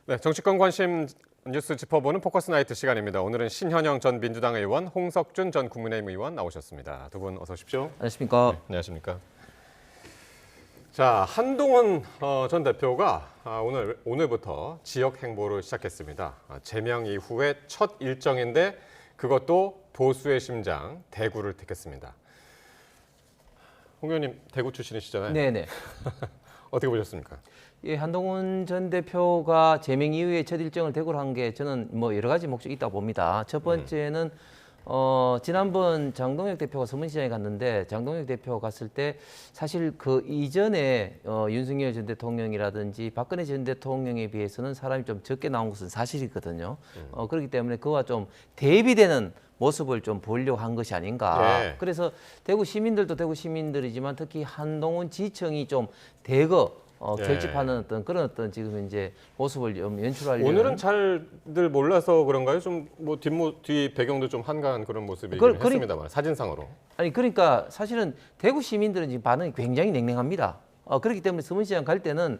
네, 정치권 관심 뉴스 짚어보는 포커스 나이트 시간입니다. 오늘은 신현영 전 민주당 의원, 홍석준 전 국민의힘 의원 나오셨습니다. 두 분 어서 오십시오. 안녕하십니까. 네, 안녕하십니까. 자, 한동훈 전 대표가 오늘부터 지역 행보를 시작했습니다. 제명 이후에 첫 일정인데 그것도 보수의 심장 대구를 택했습니다. 홍 의원님 대구 출신이시잖아요. 네네. 어떻게 보셨습니까? 예, 한동훈 전 대표가 제명 이후에 첫 일정을 대구로 한 게 저는 뭐 여러 가지 목적이 있다고 봅니다. 첫 번째는 지난번 장동혁 대표가 서문시장에 갔는데 장동혁 대표가 갔을 때 사실 그 이전에 윤석열 전 대통령이라든지 박근혜 전 대통령에 비해서는 사람이 좀 적게 나온 것은 사실이거든요. 그렇기 때문에 그와 좀 대비되는 모습을 좀 보이려고 한 것이 아닌가. 예. 그래서 대구 시민들도 대구 시민들이지만 특히 한동훈 지청이 좀 대거 결집하는 어떤 그런 어떤 지금 이제 모습을 좀 연출하려는. 오늘은 잘들 몰라서 그런가요? 좀 뭐 뒤 배경도 좀 한가한 그런 모습이긴 했습니다만 사진상으로. 아니 그러니까 사실은 대구 시민들은 지금 반응이 굉장히 냉랭합니다. 그렇기 때문에 서문시장 갈 때는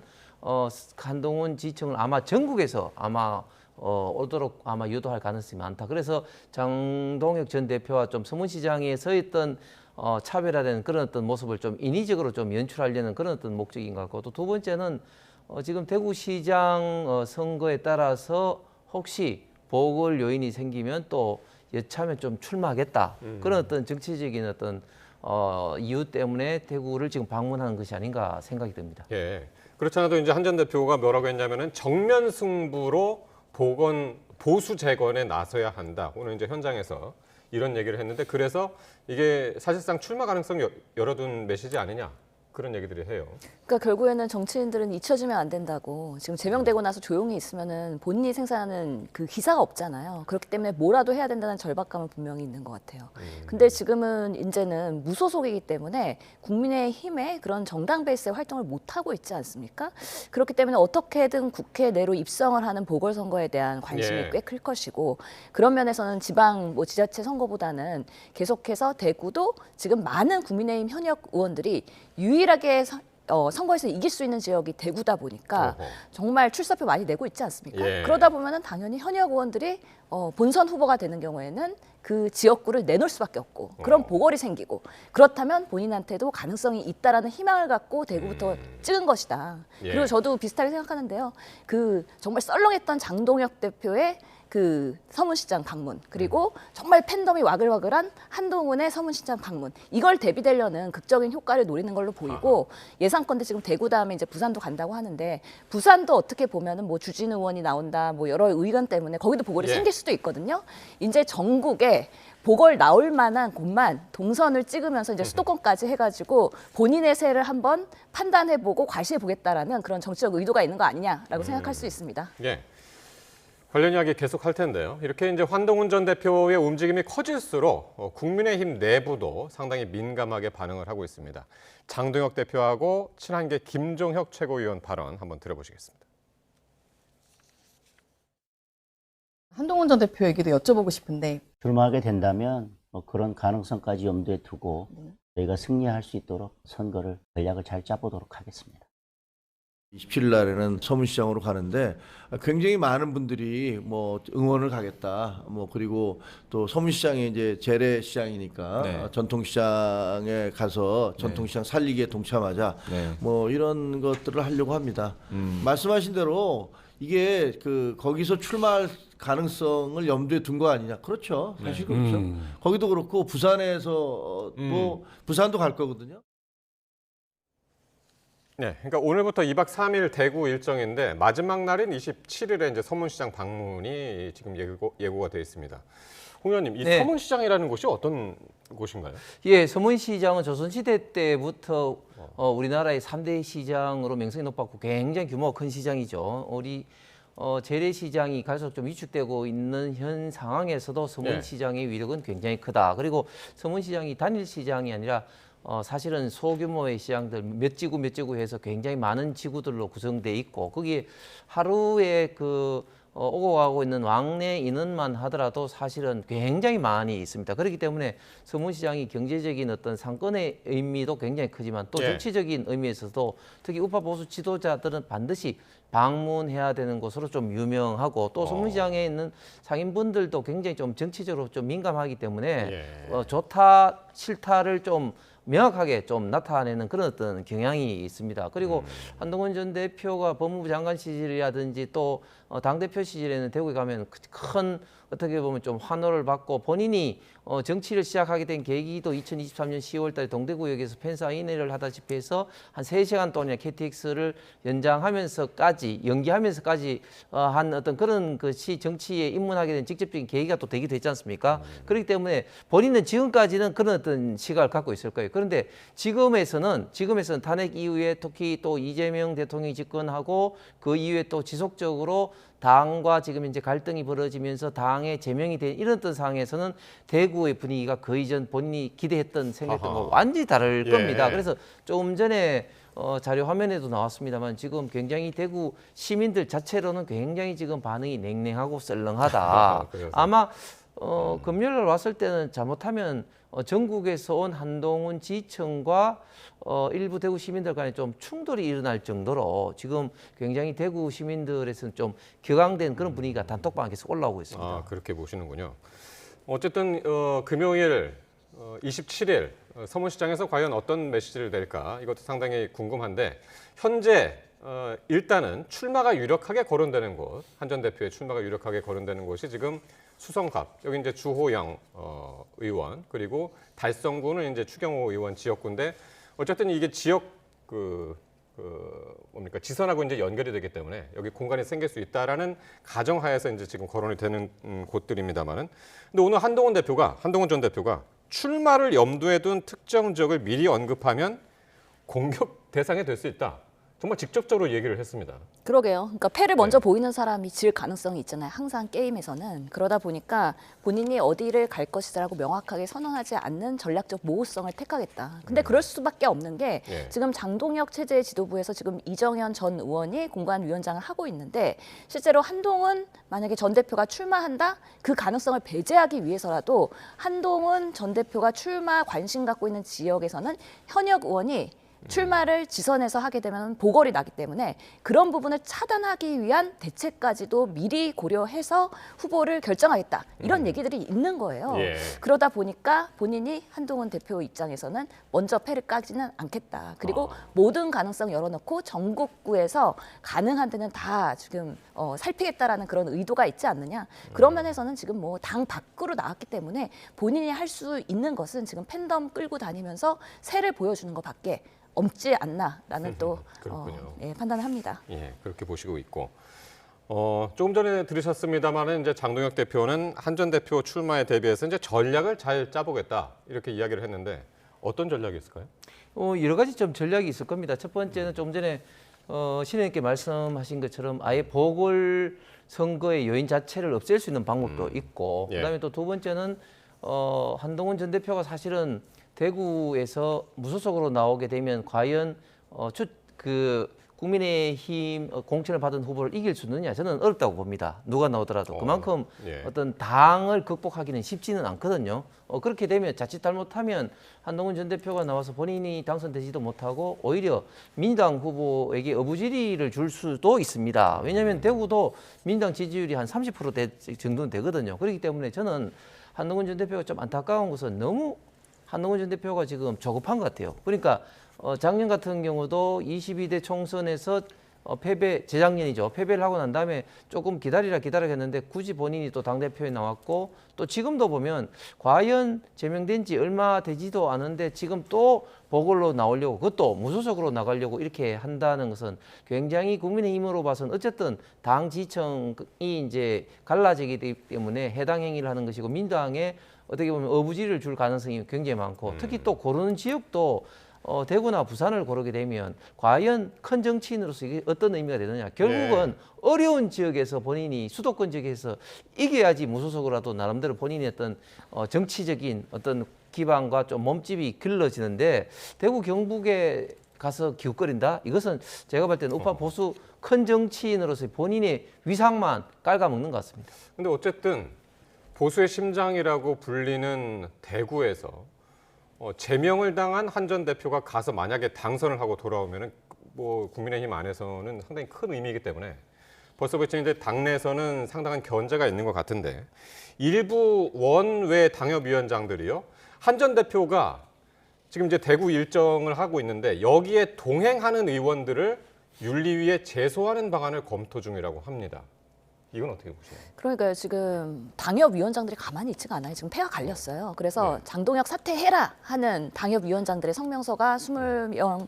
한동훈 지청을 아마 전국에서 아마 오도록 아마 유도할 가능성이 많다. 그래서 장동혁 전 대표와 좀 서문시장에 서 있던 차별화된 그런 어떤 모습을 좀 인위적으로 좀 연출하려는 그런 어떤 목적인 것 같고, 또 두 번째는 지금 대구시장 선거에 따라서 혹시 보궐 요인이 생기면 또 여차하면 좀 출마하겠다. 그런 어떤 정치적인 어떤 이유 때문에 대구를 지금 방문하는 것이 아닌가 생각이 듭니다. 예. 그렇지 않아도 이제 한 전 대표가 뭐라고 했냐면은 정면 승부로 보수 재건에 나서야 한다. 오늘 이제 현장에서 이런 얘기를 했는데 그래서 이게 사실상 출마 가능성 열어둔 메시지 아니냐 그런 얘기들이 해요. 그러니까 결국에는 정치인들은 잊혀지면 안 된다고. 지금 제명되고 나서 조용히 있으면은 본인이 생산하는 그 기사가 없잖아요. 그렇기 때문에 뭐라도 해야 된다는 절박감은 분명히 있는 것 같아요. 근데 지금은 이제는 무소속이기 때문에 국민의힘의 그런 정당 베이스의 활동을 못 하고 있지 않습니까? 그렇기 때문에 어떻게든 국회 내로 입성을 하는 보궐선거에 대한 관심이 꽤 클 것이고, 그런 면에서는 지방 뭐 지자체 선거보다는 계속해서 대구도 지금 많은 국민의힘 현역 의원들이 유일하게 선거에서 이길 수 있는 지역이 대구다 보니까 정말 출사표 많이 내고 있지 않습니까? 예. 그러다 보면은 당연히 현역 의원들이 본선 후보가 되는 경우에는 그 지역구를 내놓을 수밖에 없고 그런 보궐이 생기고, 그렇다면 본인한테도 가능성이 있다라는 희망을 갖고 대구부터 찍은 것이다. 예. 그리고 저도 비슷하게 생각하는데요. 그 정말 썰렁했던 장동혁 대표의 그 서문시장 방문, 그리고 정말 팬덤이 와글와글한 한동훈의 서문시장 방문, 이걸 대비되려는 극적인 효과를 노리는 걸로 보이고, 예상컨대 지금 대구 다음에 이제 부산도 간다고 하는데, 부산도 어떻게 보면은 뭐 주진 의원이 나온다, 뭐 여러 의견 때문에 거기도 보궐이 생길 수도 있거든요. 이제 전국에 보궐 나올 만한 곳만 동선을 찍으면서 이제 수도권까지 해가지고 본인의 세를 한번 판단해보고 과시해보겠다라는 그런 정치적 의도가 있는 거 아니냐라고 생각할 수 있습니다. 예. 관련 이야기 계속 할 텐데요. 이렇게 이제 한동훈 전 대표의 움직임이 커질수록 국민의힘 내부도 상당히 민감하게 반응을 하고 있습니다. 장동혁 대표하고 친한 게 김종혁 최고위원 발언 한번 들어보시겠습니다. 한동훈 전 대표에게도 여쭤보고 싶은데, 출마하게 된다면 그런 가능성까지 염두에 두고 저희가 승리할 수 있도록 선거를 전략을 잘 짜보도록 하겠습니다. 27일 날에는 서문시장으로 가는데 굉장히 많은 분들이 뭐 응원을 가겠다. 뭐 그리고 또 서문시장이 이제 재래시장이니까 전통시장에 가서 전통시장 살리기에 동참하자. 뭐 이런 것들을 하려고 합니다. 말씀하신 대로 이게 거기서 출마할 가능성을 염두에 둔 거 아니냐? 그렇죠. 사실 그렇죠. 거기도 그렇고 부산에서 또 부산도 갈 거거든요. 네, 그러니까 오늘부터 2박 3일 대구 일정인데 마지막 날인 27일에 이제 서문시장 방문이 지금 예고가 되어 있습니다. 홍 의원님, 이 서문시장이라는 곳이 어떤 곳인가요? 예, 서문시장은 조선시대 때부터 우리나라의 3대 시장으로 명성이 높았고 굉장히 규모가 큰 시장이죠. 우리 재래시장이 갈수록 좀 위축되고 있는 현 상황에서도 서문시장의 위력은 굉장히 크다. 그리고 서문시장이 단일 시장이 아니라 사실은 소규모의 시장들 몇 지구 몇 지구 해서 굉장히 많은 지구들로 구성돼 있고, 거기에 하루에 오고 가고 있는 왕래 인원만 하더라도 사실은 굉장히 많이 있습니다. 그렇기 때문에 서문시장이 경제적인 어떤 상권의 의미도 굉장히 크지만 또 예. 정치적인 의미에서도 특히 우파 보수 지도자들은 반드시 방문해야 되는 곳으로 좀 유명하고 또 서문시장에 있는 상인분들도 굉장히 좀 정치적으로 좀 민감하기 때문에 예. 좋다 싫다를 좀 명확하게 좀 나타내는 그런 어떤 경향이 있습니다. 그리고 한동훈 전 대표가 법무부 장관 시절이라든지 또 당대표 시절에는 대구에 가면 큰 어떻게 보면 좀 환호를 받고 본인이 정치를 시작하게 된 계기도 2023년 10월 달에 동대구역에서 팬사인회를 하다시피 해서 한 3시간 동안 KTX를 연기하면서까지 한 어떤 그런 것이 정치에 입문하게 된 직접적인 계기가 또 되기도 했지 않습니까? 그렇기 때문에 본인은 지금까지는 그런 어떤 시각을 갖고 있을 거예요. 그런데 지금에서는 탄핵 이후에 특히 또 이재명 대통령이 집권하고 그 이후에 또 지속적으로 당과 지금 이제 갈등이 벌어지면서 당의 제명이 된 이런 어떤 상황에서는 대구의 분위기가 그 이전 본인이 기대했던 생각했던 거 완전히 다를 예. 겁니다. 그래서 조금 전에 자료 화면에도 나왔습니다만 지금 굉장히 대구 시민들 자체로는 굉장히 지금 반응이 냉랭하고 썰렁하다. 그래서. 아마 금요일 날 왔을 때는 잘못하면 전국에서 온 한동훈 지청과 일부 대구 시민들 간에 좀 충돌이 일어날 정도로 지금 굉장히 대구 시민들에서는 좀 격앙된 그런 분위기가 단톡방에 계속 올라오고 있습니다. 아, 그렇게 보시는군요. 어쨌든 금요일 27일 서문시장에서 과연 어떤 메시지를 낼까 이것도 상당히 궁금한데 현재 일단은 출마가 유력하게 거론되는 곳, 한 전 대표의 출마가 유력하게 거론되는 곳이 지금 수성갑, 여기 이제 주호영 의원, 그리고 달성구는 이제 추경호 의원 지역구인데 어쨌든 이게 지역 지선하고 이제 연결이 되기 때문에 여기 공간이 생길 수 있다라는 가정하에서 이제 지금 거론이 되는 곳들입니다만은, 근데 오늘 한동훈 전 대표가 출마를 염두에 둔 특정 지역을 미리 언급하면 공격 대상이 될 수 있다. 정말 직접적으로 얘기를 했습니다. 그러게요. 그러니까 패를 먼저 보이는 사람이 질 가능성이 있잖아요. 항상 게임에서는. 그러다 보니까 본인이 어디를 갈 것이다라고 명확하게 선언하지 않는 전략적 모호성을 택하겠다. 근데 그럴 수밖에 없는 게 예. 지금 장동혁 체제 지도부에서 지금 이정현 전 의원이 공관위원장을 하고 있는데 실제로 한동훈 만약에 전 대표가 출마한다? 그 가능성을 배제하기 위해서라도 한동훈 전 대표가 출마 관심 갖고 있는 지역에서는 현역 의원이 출마를 지선해서 하게 되면 보궐이 나기 때문에 그런 부분을 차단하기 위한 대책까지도 미리 고려해서 후보를 결정하겠다. 이런 얘기들이 있는 거예요. 예. 그러다 보니까 본인이 한동훈 대표 입장에서는 먼저 패를 까지는 않겠다. 그리고 모든 가능성 열어놓고 전국구에서 가능한 데는 다 지금 살피겠다라는 그런 의도가 있지 않느냐. 그런 면에서는 지금 뭐 당 밖으로 나왔기 때문에 본인이 할 수 있는 것은 지금 팬덤 끌고 다니면서 새를 보여주는 것밖에 없지 않나라는 또 그렇군요. 판단을 합니다. 예, 그렇게 보시고 있고 조금 전에 들으셨습니다만은 이제 장동혁 대표는 한 전 대표 출마에 대비해서 이제 전략을 잘 짜보겠다 이렇게 이야기를 했는데 어떤 전략이 있을까요? 여러 가지 좀 전략이 있을 겁니다. 첫 번째는 좀 전에 신의원께 말씀하신 것처럼 아예 보궐 선거의 요인 자체를 없앨 수 있는 방법도 있고, 예. 그다음에 또 두 번째는 한동훈 전 대표가 사실은 대구에서 무소속으로 나오게 되면 과연 국민의힘 공천을 받은 후보를 이길 수 있느냐, 저는 어렵다고 봅니다. 누가 나오더라도 그만큼 예. 어떤 당을 극복하기는 쉽지는 않거든요. 그렇게 되면 자칫 잘못하면 한동훈 전 대표가 나와서 본인이 당선되지도 못하고 오히려 민주당 후보에게 어부지리를 줄 수도 있습니다. 왜냐하면 대구도 민주당 지지율이 한 30% 정도는 되거든요. 그렇기 때문에 저는 한동훈 전 대표가 좀 안타까운 것은 너무 한동훈 전 대표가 지금 조급한 것 같아요. 그러니까 작년 같은 경우도 22대 총선에서 재작년이죠. 패배를 하고 난 다음에 조금 기다리라 했는데 굳이 본인이 또 당대표에 나왔고, 또 지금도 보면 과연 제명된 지 얼마 되지도 않은데 지금 또 보궐로 나오려고, 그것도 무소속으로 나가려고 이렇게 한다는 것은 굉장히 국민의힘으로 봐서는 어쨌든 당 지청이 이제 갈라지기 때문에 해당 행위를 하는 것이고, 민주당에 어떻게 보면 어부지리를 줄 가능성이 굉장히 많고, 특히 또 고르는 지역도 대구나 부산을 고르게 되면 과연 큰 정치인으로서 이게 어떤 의미가 되느냐. 결국은 어려운 지역에서 본인이 수도권 지역에서 이겨야지 무소속으로라도 나름대로 본인의 어떤 정치적인 어떤 기반과 좀 몸집이 길러지는데, 대구 경북의 가서 기웃거린다. 이것은 제가 볼 때는 우파 보수 큰 정치인으로서 본인의 위상만 깔아먹는 것 같습니다. 근데 어쨌든 보수의 심장이라고 불리는 대구에서 제명을 당한 한 전 대표가 가서 만약에 당선을 하고 돌아오면은 뭐 국민의힘 안에서는 상당히 큰 의미이기 때문에 벌써부터 이제 당내에서는 상당한 견제가 있는 것 같은데 일부 원외 당협위원장들이요 한 전 대표가 지금 이제 대구 일정을 하고 있는데 여기에 동행하는 의원들을 윤리위에 제소하는 방안을 검토 중이라고 합니다. 이건 어떻게 보시나요? 그러니까요. 지금 당협위원장들이 가만히 있지가 않아요. 지금 폐가 갈렸어요. 그래서 장동혁 사퇴해라 하는 당협위원장들의 성명서가 20명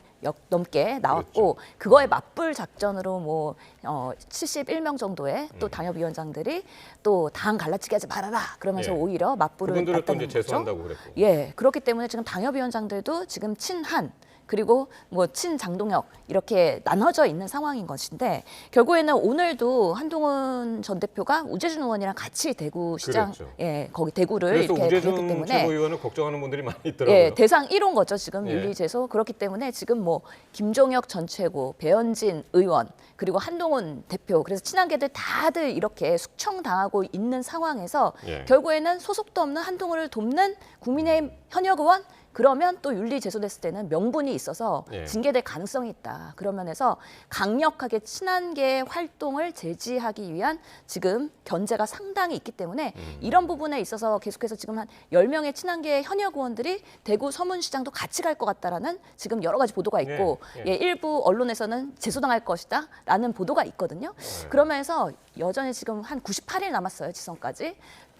넘게 나왔고 그거에 맞불 작전으로 뭐 71명 정도의 또 당협위원장들이 또 당 갈라치기 하지 말아라 그러면서 오히려 맞불을 그분들을 또 놨다는 이제 거죠. 제소한다고 그랬고. 예, 그렇기 때문에 지금 당협위원장들도 지금 친한 그리고 뭐 친장동혁 이렇게 나눠져 있는 상황인 것인데 결국에는 오늘도 한동훈 전 대표가 우재준 의원이랑 같이 대구시장 그랬죠. 거기 대구를 그래서 이렇게 우재준 다녔기 때문에 최고위원을 걱정하는 분들이 많이 있더라고요. 예, 대상 1호인 거죠. 지금 예. 윤리제소. 그렇기 때문에 지금 뭐 김종혁 전 최고, 배현진 의원, 그리고 한동훈 대표 그래서 친한계들 다들 이렇게 숙청당하고 있는 상황에서 예. 결국에는 소속도 없는 한동훈을 돕는 국민의힘 현역 의원 그러면 또 윤리 제소됐을 때는 명분이 있어서 예. 징계될 가능성이 있다. 그런 면에서 강력하게 친한계 활동을 제지하기 위한 지금 견제가 상당히 있기 때문에 이런 부분에 있어서 계속해서 지금 한 10명의 친한계 현역 의원들이 대구 서문시장도 같이 갈 것 같다라는 지금 여러 가지 보도가 있고 예. 일부 언론에서는 제소당할 것이다 라는 보도가 있거든요. 그러면서 여전히 지금 한 98일 남았어요. 지선까지.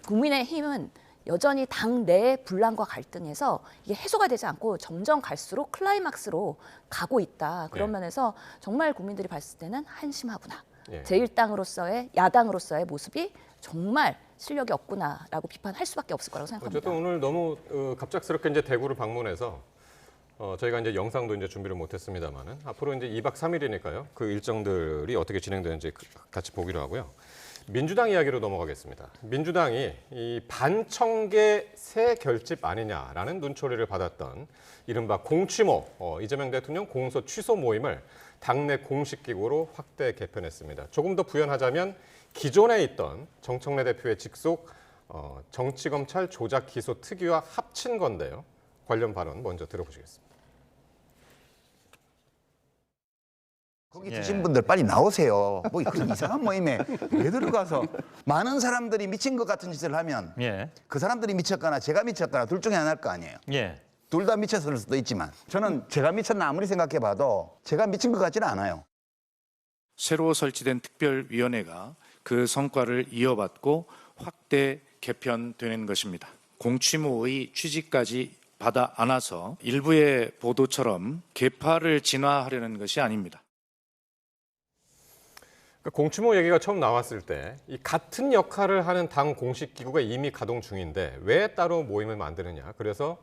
국민의힘은 여전히 당 내 분란과 갈등에서 이게 해소가 되지 않고 점점 갈수록 클라이막스로 가고 있다. 그런 네. 면에서 정말 국민들이 봤을 때는 한심하구나. 예. 제1당으로서의 야당으로서의 모습이 정말 실력이 없구나라고 비판할 수밖에 없을 거라고 생각합니다. 어쨌든 오늘 너무 갑작스럽게 이제 대구를 방문해서 저희가 이제 영상도 이제 준비를 못했습니다만은 앞으로 이제 2박 3일이니까요. 그 일정들이 어떻게 진행되는지 같이 보기로 하고요. 민주당 이야기로 넘어가겠습니다. 민주당이 이 반청계 새 결집 아니냐라는 눈초리를 받았던 이른바 공취모 이재명 대통령 공소 취소 모임을 당내 공식 기구로 확대 개편했습니다. 조금 더 부연하자면 기존에 있던 정청래 대표의 직속 정치검찰 조작 기소 특위와 합친 건데요. 관련 발언 먼저 들어보시겠습니다. 거기 드신 분들 빨리 나오세요. 뭐 그런 이상한 모임에 왜 들어가서 많은 사람들이 미친 것 같은 짓을 하면 그 사람들이 미쳤거나 제가 미쳤거나 둘 중에 하나일 거 아니에요. 둘 다 미쳤을 수도 있지만 저는 제가 미쳤나 아무리 생각해봐도 제가 미친 것 같지는 않아요. 새로 설치된 특별위원회가 그 성과를 이어받고 확대 개편되는 것입니다. 공취모의 취지까지 받아 안아서 일부의 보도처럼 개파를 진화하려는 것이 아닙니다. 공취모 얘기가 처음 나왔을 때 이 같은 역할을 하는 당 공식 기구가 이미 가동 중인데 왜 따로 모임을 만드느냐. 그래서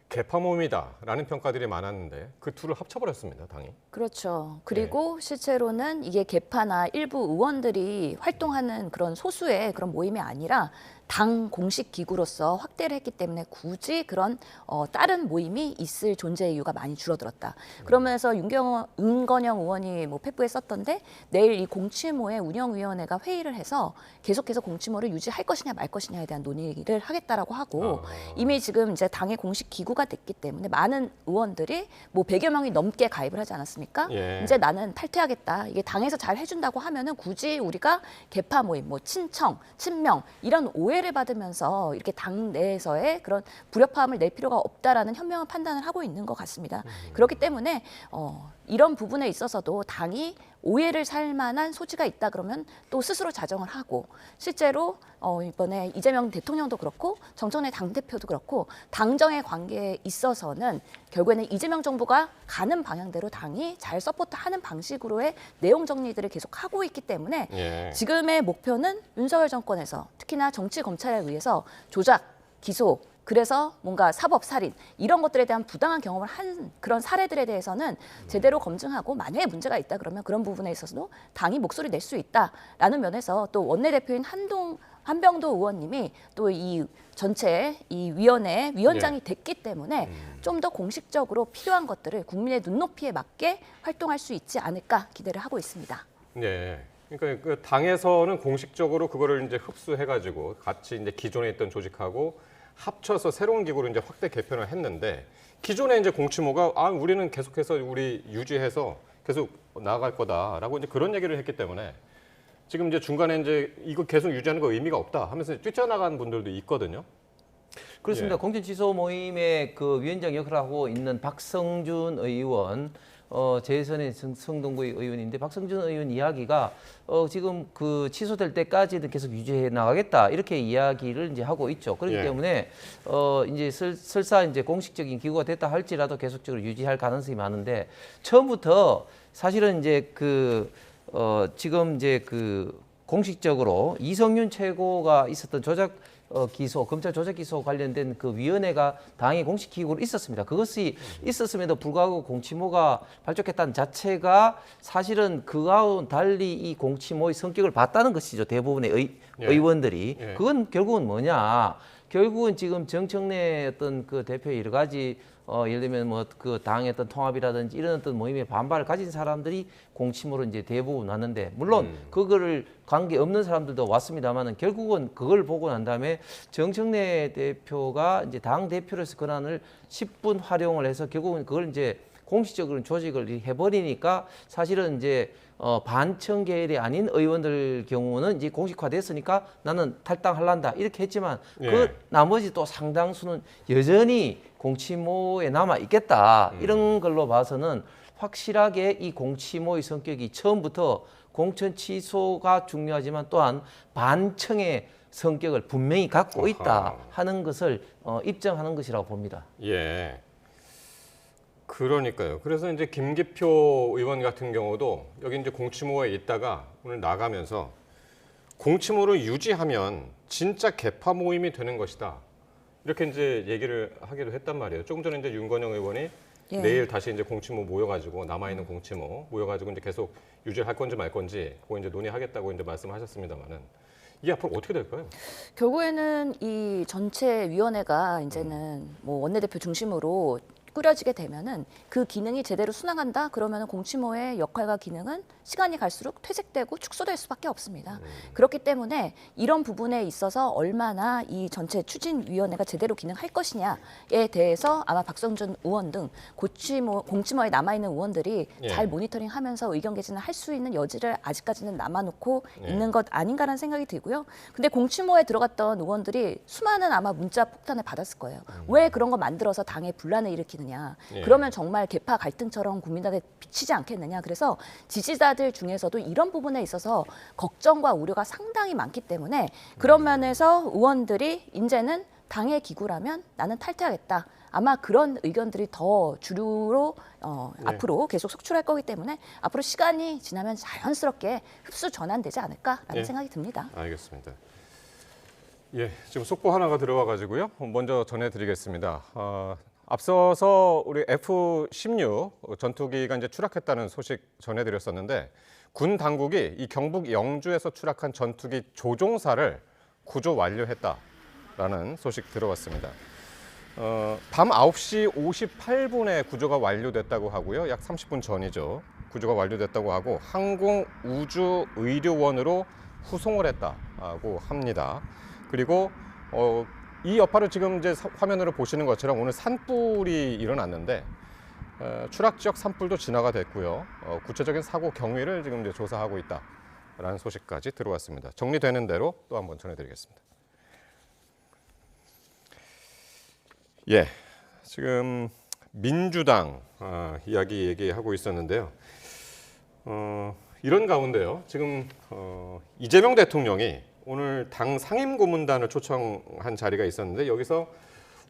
개파 모임이다라는 평가들이 많았는데 그 둘을 합쳐버렸습니다, 당이. 그렇죠. 그리고 실제로는 이게 개파나 일부 의원들이 활동하는 그런 소수의 그런 모임이 아니라 당 공식 기구로서 확대를 했기 때문에 굳이 그런 다른 모임이 있을 존재 이유가 많이 줄어들었다. 그러면서 윤건영 의원이 뭐 페북에 썼던데 내일 이 공취모의 운영위원회가 회의를 해서 계속해서 공취모를 유지할 것이냐 말 것이냐에 대한 논의를 하겠다라고 하고 이미 지금 이제 당의 공식 기구가 됐기 때문에 많은 의원들이 뭐 100여 명이 넘게 가입을 하지 않았습니까? 예. 이제 나는 탈퇴하겠다. 이게 당에서 잘 해준다고 하면은 굳이 우리가 개파 모임, 뭐 친청, 친명 이런 오해를 받으면서 이렇게 당 내에서의 그런 불협화음을 낼 필요가 없다라는 현명한 판단을 하고 있는 것 같습니다. 그렇기 때문에 이런 부분에 있어서도 당이 오해를 살 만한 소지가 있다 그러면 또 스스로 자정을 하고 실제로 이번에 이재명 대통령도 그렇고 정청래 당대표도 그렇고 당정의 관계에 있어서는 결국에는 이재명 정부가 가는 방향대로 당이 잘 서포트하는 방식으로의 내용 정리들을 계속 하고 있기 때문에 예. 지금의 목표는 윤석열 정권에서 특히나 정치 검찰에 의해서 조작, 기소 그래서 뭔가 사법 살인 이런 것들에 대한 부당한 경험을 한 그런 사례들에 대해서는 제대로 검증하고 만약에 문제가 있다 그러면 그런 부분에 있어서도 당이 목소리 낼 수 있다라는 면에서 또 원내대표인 한동훈 한병도 의원님이 또 이 전체 이 위원회 위원장이 됐기 때문에 좀 더 공식적으로 필요한 것들을 국민의 눈높이에 맞게 활동할 수 있지 않을까 기대를 하고 있습니다. 네. 그러니까 그 당에서는 공식적으로 그거를 이제 흡수해가지고 같이 이제 기존에 있던 조직하고 합쳐서 새로운 기구로 이제 확대 개편을 했는데 기존에 이제 공치모가 우리는 계속해서 우리 유지해서 계속 나아갈 거다라고 이제 그런 얘기를 했기 때문에 지금 이제 중간에 이제 이거 계속 유지하는 거 의미가 없다 하면서 뛰쳐나간 분들도 있거든요. 그렇습니다. 예. 공천취소 모임의 그 위원장 역할을 하고 있는 박성준 의원, 재선의 성동구의 의원인데 박성준 의원 이야기가 지금 그 취소될 때까지는 계속 유지해 나가겠다 이렇게 이야기를 이제 하고 있죠. 그렇기 예. 때문에 이제 설사 이제 공식적인 기구가 됐다 할지라도 계속적으로 유지할 가능성이 많은데 처음부터 사실은 이제 지금 이제 공식적으로 이성윤 최고가 있었던 조작 기소, 검찰 조작 기소 관련된 그 위원회가 당의 공식 기구로 있었습니다. 그것이 있었음에도 불구하고 공치모가 발족했다는 자체가 사실은 그와는 달리 이 공치모의 성격을 봤다는 것이죠. 대부분의 의원들이. 예. 그건 결국은 뭐냐? 결국은 지금 정청래 어떤 그 대표의 여러 가지 예를 들면 뭐 그 당의 어떤 통합이라든지 이런 어떤 모임에 반발을 가진 사람들이 공치모로 이제 대부분 왔는데 물론 그거를 관계 없는 사람들도 왔습니다만은 결국은 그걸 보고 난 다음에 정청래 대표가 이제 당 대표로서 권한을 10분 활용을 해서 결국은 그걸 이제 공식적으로 조직을 해버리니까 사실은 이제 반청 계열이 아닌 의원들 경우는 이제 공식화됐으니까 나는 탈당할란다 이렇게 했지만 예. 그 나머지 또 상당수는 여전히 공치모에 남아 있겠다 이런 걸로 봐서는 확실하게 이 공치모의 성격이 처음부터 공천 취소가 중요하지만 또한 반청의 성격을 분명히 갖고 있다 하는 것을 입증하는 것이라고 봅니다. 예. 그러니까요. 그래서 이제 김기표 의원 같은 경우도 여기 이제 공치모에 있다가 오늘 나가면서 공치모를 유지하면 진짜 개파 모임이 되는 것이다. 이렇게 이제 얘기를 하기도 했단 말이에요. 조금 전에 이제 윤건영 의원이 예. 내일 다시 이제 공치모 모여가지고 남아있는 공치모 모여가지고 이제 계속 유지를 할 건지 말 건지 그거 이제 논의하겠다고 이제 말씀하셨습니다만은 이게 앞으로 어떻게 될까요? 결국에는 이 전체 위원회가 이제는 뭐 원내대표 중심으로 꾸려지게 되면은 그 기능이 제대로 순항한다 그러면은 공치모의 역할과 기능은 시간이 갈수록 퇴색되고 축소될 수밖에 없습니다. 그렇기 때문에 이런 부분에 있어서 얼마나 이 전체 추진위원회가 제대로 기능할 것이냐에 대해서 아마 박성준 의원 등 공치모에 남아있는 의원들이 예. 잘 모니터링하면서 의견 개진을 할 수 있는 여지를 아직까지는 남아놓고 예. 있는 것 아닌가라는 생각이 들고요. 근데 공치모에 들어갔던 의원들이 수많은 아마 문자 폭탄을 받았을 거예요. 왜 그런 거 만들어서 당에 분란을 일으키느냐. 예. 그러면 정말 개파 갈등처럼 국민들한테 비치지 않겠느냐. 그래서 지지자들 중에서도 이런 부분에 있어서 걱정과 우려가 상당히 많기 때문에 그런 면에서 의원들이 이제는 당의 기구라면 나는 탈퇴하겠다. 아마 그런 의견들이 더 주류로 앞으로 계속 속출할 거기 때문에 앞으로 시간이 지나면 자연스럽게 흡수 전환되지 않을까라는 예. 생각이 듭니다. 알겠습니다. 예, 지금 속보 하나가 들어와 가지고요. 먼저 전해드리겠습니다. 앞서서 우리 F-16 전투기가 이제 추락했다는 소식 전해드렸었는데 군 당국이 이 경북 영주에서 추락한 전투기 조종사를 구조 완료했다라는 소식 들어왔습니다. 밤 9시 58분에 구조가 완료됐다고 하고요. 약 30분 전이죠. 구조가 완료됐다고 하고 항공우주의료원으로 후송을 했다고 합니다. 그리고 이 여파를 지금 이제 화면으로 보시는 것처럼 오늘 산불이 일어났는데 추락 지역 산불도 진화가 됐고요. 구체적인 사고 경위를 지금 이제 조사하고 있다라는 소식까지 들어왔습니다. 정리되는 대로 또 한번 전해드리겠습니다. 예, 지금 민주당 이야기 얘기하고 있었는데요. 이런 가운데요. 지금 이재명 대통령이 오늘 당 상임고문단을 초청한 자리가 있었는데 여기서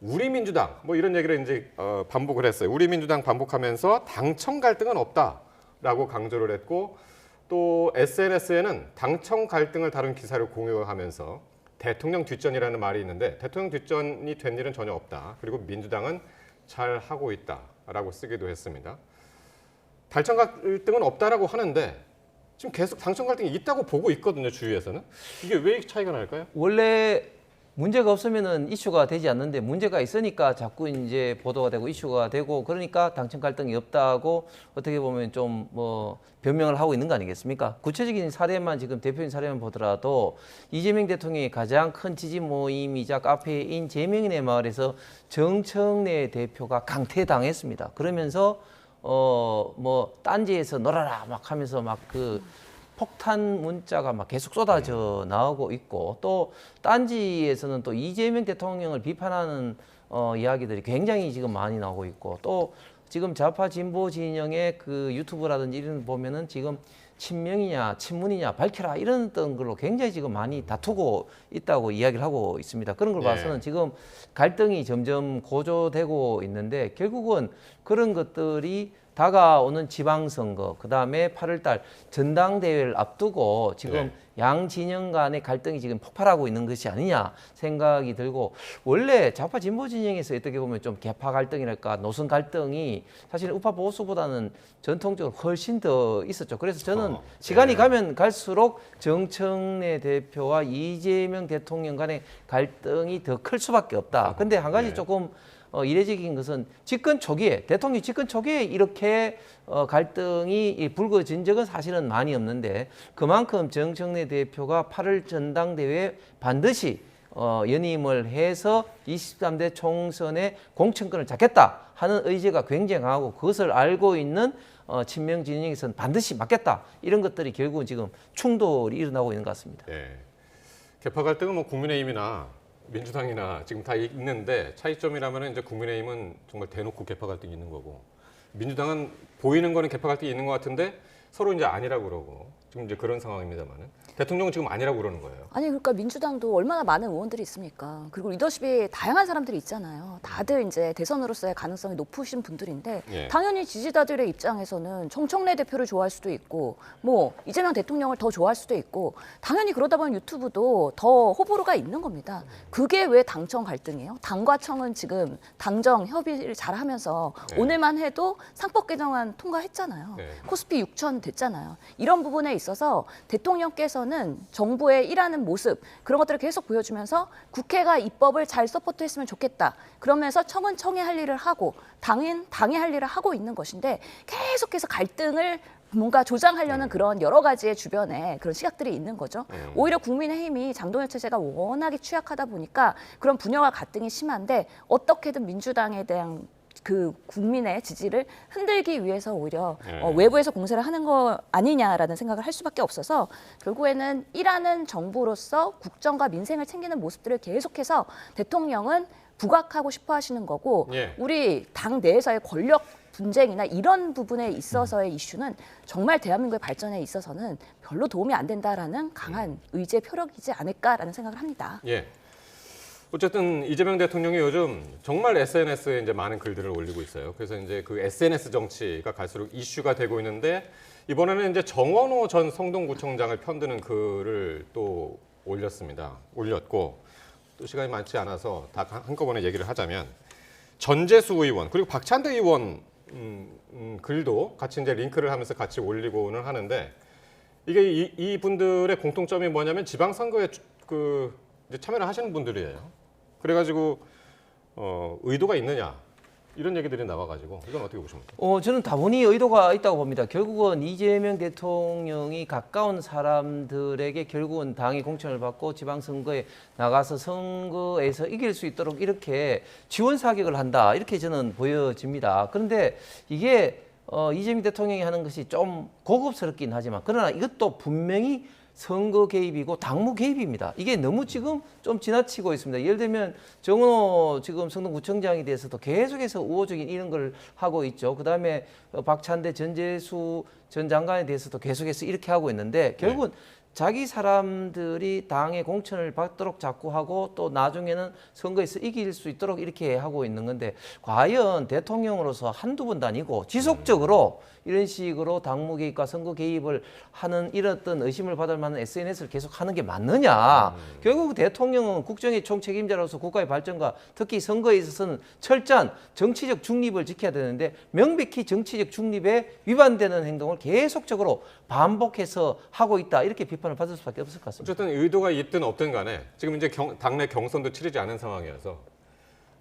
우리 민주당 뭐 이런 얘기를 이제 반복을 했어요. 우리 민주당 반복하면서 당청 갈등은 없다라고 강조를 했고 또 SNS에는 당청 갈등을 다룬 기사를 공유하면서 대통령 뒷전이라는 말이 있는데 대통령 뒷전이 된 일은 전혀 없다. 그리고 민주당은 잘 하고 있다라고 쓰기도 했습니다. 당청 갈등은 없다라고 하는데 지금 계속 당청 갈등이 있다고 보고 있거든요, 주위에서는. 이게 왜 차이가 날까요? 원래 문제가 없으면은 이슈가 되지 않는데 문제가 있으니까 자꾸 이제 보도가 되고 이슈가 되고 그러니까 당청 갈등이 없다고 어떻게 보면 좀 뭐 변명을 하고 있는 거 아니겠습니까? 구체적인 사례만 지금 대표적인 사례만 보더라도 이재명 대통령이 가장 큰 지지 모임이자 카페인 재명인의 마을에서 정청래 대표가 강퇴당했습니다. 그러면서 뭐 딴지에서 놀아라 막 하면서 막 그 폭탄 문자가 막 계속 쏟아져 나오고 있고 또 딴지에서는 또 이재명 대통령을 비판하는 이야기들이 굉장히 지금 많이 나오고 있고 또 지금 좌파 진보 진영의 그 유튜브라든지 이런 거 보면은 지금 친명이냐 친문이냐 밝혀라 이런 걸로 굉장히 지금 많이 다투고 있다고 이야기를 하고 있습니다. 그런 걸 봐서는 지금 갈등이 점점 고조되고 있는데 결국은 그런 것들이 다가오는 지방선거, 그다음에 8월달 전당대회를 앞두고 지금 양 진영 간의 갈등이 지금 폭발하고 있는 것이 아니냐 생각이 들고 원래 좌파 진보 진영에서 어떻게 보면 좀 계파 갈등이랄까 노선 갈등이 사실 우파 보수보다는 전통적으로 훨씬 더 있었죠. 그래서 저는 시간이 가면 갈수록 정청래 대표와 이재명 대통령 간의 갈등이 더 클 수밖에 없다. 근데 한 가지 조금 이례적인 것은 집권 초기에 대통령 집권 초기에 이렇게 갈등이 불거진 적은 사실은 많이 없는데 그만큼 정청래 대표가 8월 전당대회에 반드시 연임을 해서 23대 총선에 공천권을 잡겠다 하는 의지가 굉장히 강하고 그것을 알고 있는 친명 진영에서는 반드시 막겠다 이런 것들이 결국은 지금 충돌이 일어나고 있는 것 같습니다. 네. 개파 갈등은 뭐 국민의힘이나 민주당이나 지금 다 있는데 차이점이라면 이제 국민의힘은 정말 대놓고 개파 갈등이 있는 거고 민주당은 보이는 거는 개파 갈등이 있는 것 같은데 서로 이제 아니라고 그러고 지금 이제 그런 상황입니다만은 대통령은 지금 아니라고 그러는 거예요. 아니 그러니까 민주당도 얼마나 많은 의원들이 있습니까? 그리고 리더십이 다양한 사람들이 있잖아요. 다들 이제 대선으로서의 가능성이 높으신 분들인데 당연히 지지자들의 입장에서는 정청래 대표를 좋아할 수도 있고 뭐 이재명 대통령을 더 좋아할 수도 있고 당연히 그러다 보면 유튜브도 더 호불호가 있는 겁니다. 그게 왜 당청 갈등이에요? 당과 청은 지금 당정 협의를 잘하면서 오늘만 해도 상법 개정안 통과했잖아요. 코스피 6천 됐잖아요. 이런 부분에 있어서 대통령께서는 정부의 일하는 모습 그런 것들을 계속 보여주면서 국회가 입법을 잘 서포트했으면 좋겠다. 그러면서 청은 청의 할 일을 하고 당은 당의 할 일을 하고 있는 것인데 계속해서 갈등을 뭔가 조장하려는 그런 여러 가지의 주변에 그런 시각들이 있는 거죠. 오히려 국민의힘이 장동혁 체제가 워낙에 취약하다 보니까 그런 분열과 갈등이 심한데 어떻게든 민주당에 대한 그 국민의 지지를 흔들기 위해서 오히려 외부에서 공세를 하는 거 아니냐라는 생각을 할 수밖에 없어서 결국에는 일하는 정부로서 국정과 민생을 챙기는 모습들을 계속해서 대통령은 부각하고 싶어 하시는 거고 우리 당 내에서의 권력 분쟁이나 이런 부분에 있어서의 이슈는 정말 대한민국의 발전에 있어서는 별로 도움이 안 된다라는 강한 의지의 표력이지 않을까라는 생각을 합니다. 어쨌든 이재명 대통령이 요즘 정말 SNS에 이제 많은 글들을 올리고 있어요. 그래서 이제 그 SNS 정치가 갈수록 이슈가 되고 있는데 이번에는 이제 정원호 전 성동구청장을 편드는 글을 또 올렸고 또 시간이 많지 않아서 다 한꺼번에 얘기를 하자면 전재수 의원 그리고 박찬대 의원 글도 같이 이제 링크를 하면서 같이 올리고는 하는데 이게 이 분들의 공통점이 뭐냐면 지방선거에 이제 참여를 하시는 분들이에요. 그래가지고 의도가 있느냐 이런 얘기들이 나와가지고 이건 어떻게 보십니까? 저는 다분히 의도가 있다고 봅니다. 결국은 이재명 대통령이 가까운 사람들에게 결국은 당이 공천을 받고 지방선거에 나가서 선거에서 이길 수 있도록 이렇게 지원 사격을 한다 이렇게 저는 보여집니다. 그런데 이게 이재명 대통령이 하는 것이 좀 고급스럽긴 하지만 그러나 이것도 분명히 선거 개입이고 당무 개입입니다. 이게 너무 지금 좀 지나치고 있습니다. 예를 들면 정은호 지금 성동구청장에 대해서도 계속해서 우호적인 이런 걸 하고 있죠. 그다음에 박찬대 전재수 전 장관에 대해서도 계속해서 이렇게 하고 있는데 결국은 자기 사람들이 당의 공천을 받도록 자꾸 하고 또 나중에는 선거에서 이길 수 있도록 이렇게 하고 있는 건데 과연 대통령으로서 한두 번도 아니고 지속적으로 이런 식으로 당무 개입과 선거 개입을 하는 이런 어떤 의심을 받을 만한 SNS를 계속 하는 게 맞느냐. 결국 대통령은 국정의 총책임자로서 국가의 발전과 특히 선거에 있어서는 철저한 정치적 중립을 지켜야 되는데 명백히 정치적 중립에 위반되는 행동을 계속적으로 반복해서 하고 있다. 이렇게 비판을 받을 수밖에 없을 것 같습니다. 어쨌든 의도가 있든 없든 간에 지금 이제 당내 경선도 치르지 않은 상황이어서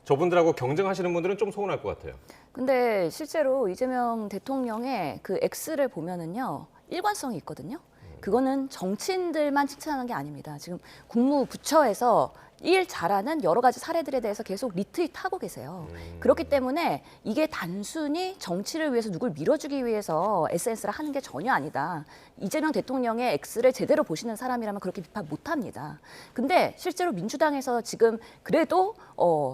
저분들하고 경쟁하시는 분들은 좀 서운할 것 같아요. 근데 실제로 이재명 대통령의 그 X를 보면은요, 일관성이 있거든요. 그거는 정치인들만 칭찬하는 게 아닙니다. 지금 국무부처에서 일 잘하는 여러 가지 사례들에 대해서 계속 리트윗하고 계세요. 그렇기 때문에 이게 단순히 정치를 위해서 누굴 밀어주기 위해서 SNS를 하는 게 전혀 아니다. 이재명 대통령의 X를 제대로 보시는 사람이라면 그렇게 비판 못합니다. 근데 실제로 민주당에서 지금 그래도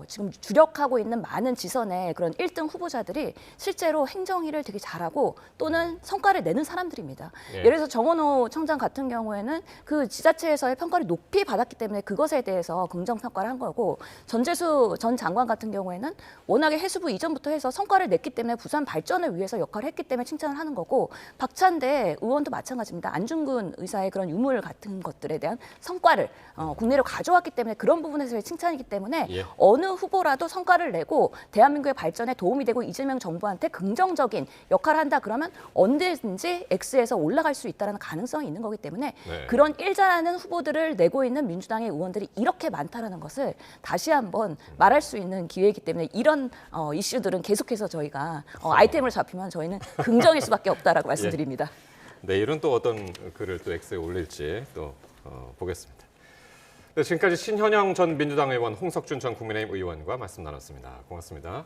지금 주력하고 있는 많은 지선의 그런 1등 후보자들이 실제로 행정일을 되게 잘하고 또는 성과를 내는 사람들입니다. 예를 들어서 정원호 청장 같은 경우에는 그 지자체에서의 평가를 높이 받았기 때문에 그것에 대해서 긍정평가를 한 거고, 전재수 전 장관 같은 경우에는 워낙에 해수부 이전부터 해서 성과를 냈기 때문에 부산 발전을 위해서 역할을 했기 때문에 칭찬을 하는 거고, 박찬대 의원도 마찬가지입니다. 안중근 의사의 그런 유물 같은 것들에 대한 성과를 국내로 가져왔기 때문에 그런 부분에서의 칭찬이기 때문에 어느 후보라도 성과를 내고 대한민국의 발전에 도움이 되고 이재명 정부한테 긍정적인 역할을 한다 그러면 언제든지 X에서 올라갈 수 있다는 가능성이 있는 거기 때문에 그런 일 잘하는 후보들을 내고 있는 민주당의 의원들이 이렇게 많다라는 것을 다시 한번 말할 수 있는 기회이기 때문에 이런 이슈들은 계속해서 저희가 아이템을 잡히면 저희는 긍정일 수밖에 없다라고 말씀드립니다. 내일은 또 어떤 글을 또 X에 올릴지 또 보겠습니다. 네, 지금까지 신현영 전 민주당 의원, 홍석준 전 국민의힘 의원과 말씀 나눴습니다. 고맙습니다.